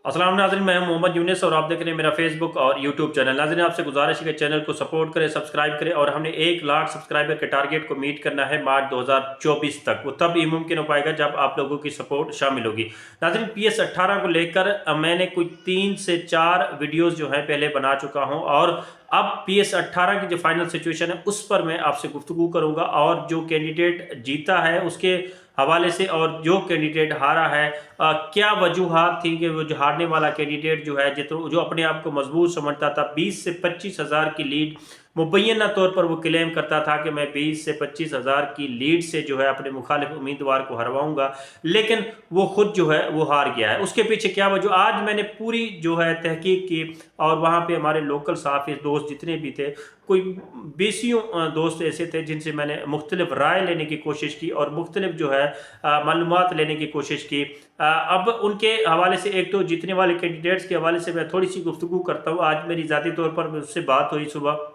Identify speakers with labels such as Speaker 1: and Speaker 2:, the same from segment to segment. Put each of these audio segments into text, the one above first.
Speaker 1: अस्सलाम नाज़रीन, मैं हूं मोहम्मद यूनिस और आप देख रहे हैं मेरा फेसबुक और यूट्यूब चैनल। नाज़रीन, आपसे गुजारिश है कि चैनल को सपोर्ट करें, सब्सक्राइब करें और हमने 1 लाख सब्सक्राइबर के टारगेट को मीट करना है मार्च 2024 तक। वो तब ही मुमकिन हो पाएगा जब आप लोगों की सपोर्ट शामिल होगी। नाज़रीन, PS18 को लेकर मैंने कुछ 3 से 4 वीडियोज़ जो है पहले बना चुका हूँ और अब PS18 की जो फाइनल सिचुएशन है उस पर मैं आपसे गुफ्तगू करूँगा और जो कैंडिडेट जीता है उसके हवाले से और जो कैंडिडेट हारा है क्या वजूहात थी कि वो जो हारने वाला कैंडिडेट जो है जो अपने आप को मजबूत समझता था, 20 से 25 हज़ार की लीड मुबैना तौर पर वो क्लेम करता था कि मैं 20 से 25 हज़ार की लीड से जो है अपने मुखालिफ उम्मीदवार को हरवाऊंगा, लेकिन वो खुद जो है वो हार गया है। उसके पीछे क्या वजह, आज मैंने पूरी जो है तहकीक की और वहाँ पे हमारे लोकल सहाफ़ी दोस्त जितने भी थे, कोई बीसियों दोस्त ऐसे थे जिनसे मैंने मुख्तलिफ राय लेने की कोशिश की और मुख्तलिफ जो है मालूमात लेने की कोशिश की। अब उनके हवाले से एक तो जीतने वाले कैंडिडेट्स के हवाले से मैं थोड़ी सी गुफ्तगू करता हूँ। आज मेरी ज़ाती तौर पर उससे बात हुई सुबह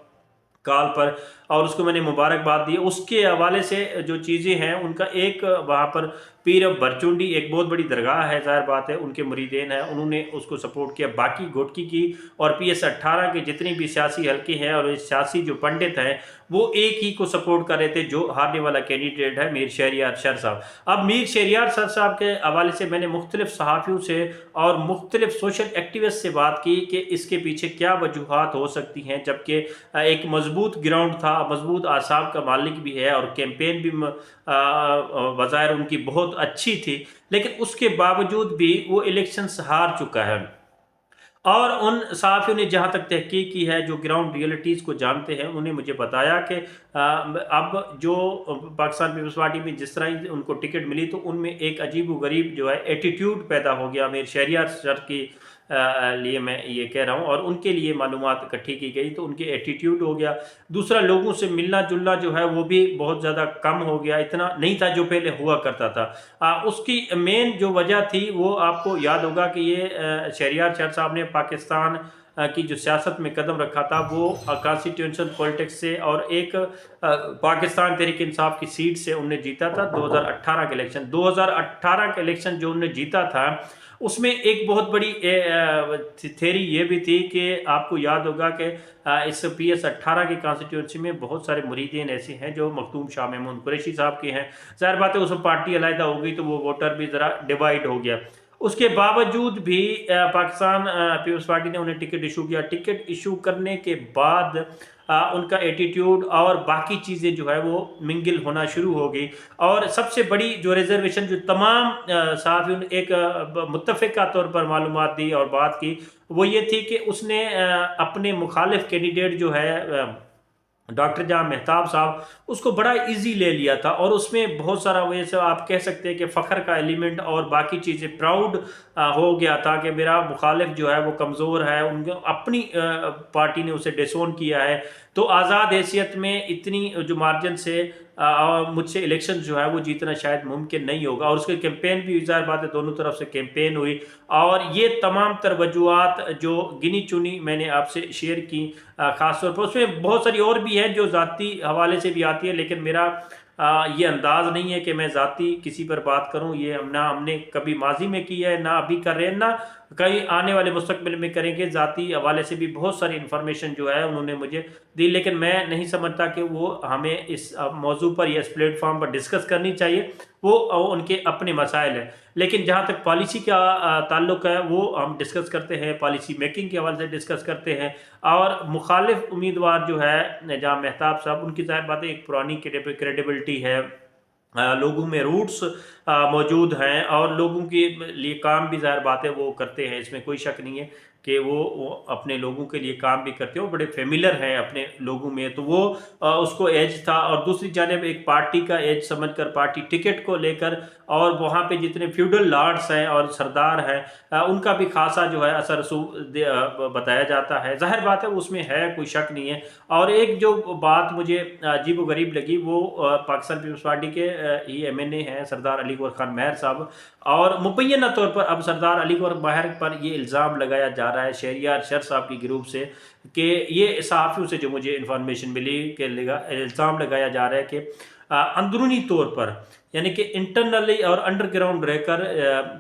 Speaker 1: कॉल पर और उसको मैंने मुबारकबाद दी। उसके हवाले से जो चीज़ें हैं उनका एक वहाँ पर पीर बरचुंडी एक बहुत बड़ी दरगाह है, ज़ाहिर बात है उनके मुरीदेन हैं, उन्होंने उसको सपोर्ट किया। बाकी घोटकी की और PS18 के जितनी भी सियासी हल्के हैं और सियासी जो पंडित हैं वो एक ही को सपोर्ट कर रहे थे जो हारने वाला कैंडिडेट है मीर शहरियार सर साहब। अब मीर शहरियार सर साहब के हवाले से मैंने मुख्तलिफ सहाफ़ियों से और मुख्तलिफ सोशल एक्टिविस्ट से बात की कि इसके पीछे क्या वजूहात हो सकती हैं, जबकि एक मजबूत ग्राउंड था, मजबूत आसाब का मालिक भी है और कैंपेन भी वज़ाहिर उनकी बहुत अच्छी थी, लेकिन उसके बावजूद भी वो इलेक्शंस हार चुका है। और उन सहाफ़ियों ने जहाँ तक तहकीक की है, जो ग्राउंड रियलिटीज़ को जानते हैं, उन्होंने मुझे बताया कि अब जो पाकिस्तान पीपल्स पार्टी में जिस तरह ही उनको टिकट मिली तो उनमें एक अजीब व गरीब जो है एटीट्यूड पैदा हो गया। मेरे शहरियार सर की लिए मैं ये कह रहा हूँ और उनके लिए मालूमात इकट्ठी की गई तो उनके एटीट्यूड हो गया। दूसरा, लोगों से मिलना जुलना जो है वो भी बहुत ज़्यादा कम हो गया, इतना नहीं था जो पहले हुआ करता था। उसकी मेन जो वजह थी वो आपको याद होगा कि ये शहरियार सर साहब ने पाकिस्तान की जो सियासत में कदम रखा था वो कॉन्स्टिट्यूशनल पॉलिटिक्स से और एक पाकिस्तान तहरीक इंसाफ की सीट से उनने जीता था। 2018 के इलेक्शन 2018 के इलेक्शन जो उनने जीता था उसमें एक बहुत बड़ी थेरी ये भी थी कि आपको याद होगा कि इस PS18 की कॉन्स्टिट्यूंसी में बहुत सारे मुरीदीन ऐसे हैं जो मखदूम शाह महमूद कुरैशी साहब के हैं। ज़ाहिर बात है उसमें पार्टी अलहदा हो गई तो वो वोटर भी ज़रा डिवाइड हो गया। उसके बावजूद भी पाकिस्तान पीपल्स पार्टी ने उन्हें टिकट इशू किया। टिकट इशू करने के बाद उनका एटीट्यूड और बाकी चीज़ें जो है वो मिंगल होना शुरू हो गई। और सबसे बड़ी जो रिजर्वेशन जो तमाम सहाफ़ियों ने एक मुत्तफ़िका तौर पर मालूमात दी और बात की, वो ये थी कि उसने अपने मुखालिफ कैंडिडेट जो है डॉक्टर जहाँ मेहताब साहब, उसको बड़ा इजी ले लिया था और उसमें बहुत सारा वैसे आप कह सकते हैं कि फ़ख्र का एलिमेंट और बाकी चीज़ें प्राउड हो गया था कि मेरा मुखालिफ जो है वो कमज़ोर है, उनके अपनी पार्टी ने उसे डिसोन किया है। तो आज़ाद हैसियत में इतनी जो मार्जिन से मुझसे इलेक्शन जो है वो जीतना शायद मुमकिन नहीं होगा। और उसके कैंपेन भी ज़ाहिर बात है दोनों तरफ से कैंपेन हुई और ये तमाम तर वजूहात जो गिनी चुनी मैंने आपसे शेयर की, ख़ास तौर पर उसमें बहुत सारी और भी हैं जो ज़ाती हवाले से भी आती है, लेकिन मेरा ये अंदाज़ नहीं है कि मैं ज़ाती किसी पर बात करूं। ये ना हमने कभी माजी में की है, ना अभी कर रहे हैं, ना कहीं आने वाले मुस्तकबिल में करेंगे। ज़ाती हवाले से भी बहुत सारी इन्फॉर्मेशन जो है उन्होंने मुझे दी, लेकिन मैं नहीं समझता कि वो हमें इस मौजू पर या इस प्लेटफॉर्म पर डिस्कस करनी चाहिए। वो उनके अपने मसाइल हैं, लेकिन जहाँ तक पॉलिसी का ताल्लुक है वो हम डिस्कस करते हैं, पॉलिसी मेकिंग के हवाले से डिस्कस करते हैं। और मुखालिफ उम्मीदवार जो है जहाँ मेहताब साहब, उनकी ज़ाहिर बात है एक पुरानी क्रेडिबिलिटी है, लोगों में रूट्स मौजूद हैं और लोगों के लिए काम भी ज़ाहिर बात है वो करते हैं, इसमें कोई शक नहीं है कि वो अपने लोगों के लिए काम भी करते हो, बड़े फेमिलर हैं अपने लोगों में। तो वो उसको एज था और दूसरी जानिब एक पार्टी का एज समझकर पार्टी टिकट को लेकर और वहाँ पे जितने फ्यूडल लॉर्ड्स हैं और सरदार हैं उनका भी खासा जो है असर बताया जाता है। जाहिर बात है उसमें है, कोई शक नहीं है। और एक जो बात मुझे अजीब व गरीब लगी वो पाकिस्तान पीपल्स पार्टी के ही MNA हैं सरदार अली गौहर खान महर साहब, और मुबैना तौर पर अब सरदार अली गौहर महर पर ये इल्ज़ाम लगाया जा रहा है शहरियार सर साहब की ग्रुप से कि ये सहाफ़ियों से जो मुझे इन्फॉर्मेशन मिली कि इल्ज़ाम लगाया जा रहा है कि अंदरूनी तौर पर यानी कि इंटरनली और अंडरग्राउंड रहकर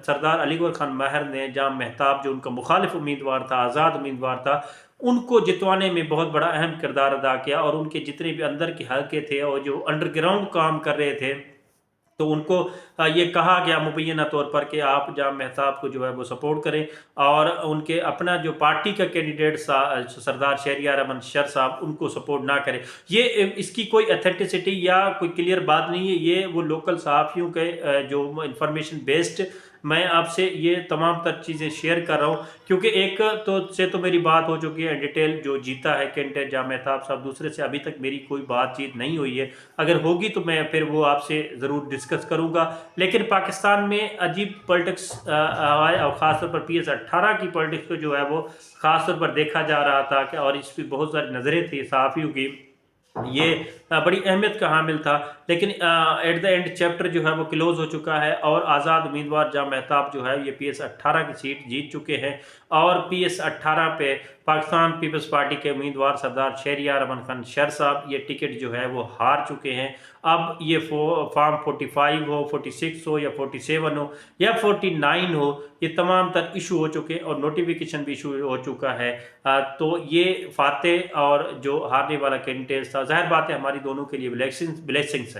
Speaker 1: सरदार अलीगौर खान महर ने जाम महताब जो उनका मुखालिफ उम्मीदवार था, आज़ाद उम्मीदवार था, उनको जितवाने में बहुत बड़ा अहम किरदार अदा किया। और उनके जितने भी अंदर के हल्के थे और जो अंडरग्राउंड काम कर रहे थे, तो उनको ये कहा गया मुबैना तौर पर कि आप जाम महताब को जो है वो सपोर्ट करें, और उनके अपना जो पार्टी का कैंडिडेट सरदार शहरियार अमन शर साहब, उनको सपोर्ट ना करें। ये इसकी कोई अथेंटिसिटी या कोई क्लियर बात नहीं है, ये वो लोकल सहाफ़ियों के जो इंफॉर्मेशन बेस्ड मैं आपसे ये तमाम तर चीज़ें शेयर कर रहा हूँ, क्योंकि एक तो मेरी बात हो चुकी है डिटेल, जो जीता है कैंडिडेट जाम महताब साहब, दूसरे से अभी तक मेरी कोई बातचीत नहीं हुई है। अगर होगी तो मैं फिर वो आपसे ज़रूर डिस्कस करूँगा। लेकिन पाकिस्तान में अजीब पॉलिटिक्स है, और ख़ासतौर पर PS18 की पॉलिटिक्स को जो है वो ख़ासतौर पर देखा जा रहा था कि, और इस पर बहुत सारी नज़रें थी सहाफ़ियों की, ये बड़ी अहमियत का हामिल था। लेकिन एट द एंड चैप्टर जो है वो क्लोज हो चुका है, और आज़ाद उम्मीदवार जाम महताब जो है ये PS18 की सीट जीत चुके हैं, और PS18 पे पाकिस्तान पीपल्स पार्टी के उम्मीदवार सरदार शहरियार अमन खान शर साहब ये टिकट जो है वो हार चुके हैं। अब ये फॉर्म 45 हो, 46 हो, या 47 हो, या 49 हो, ये तमाम तर इशू हो चुके हैं, और नोटिफिकेशन भी इशू हो चुका है। तो ये फातेह और जो हारने वाला कैंडिडेट था, ज़ाहिर बात है हमारी दोनों के लिए ब्लेसिंग्स है।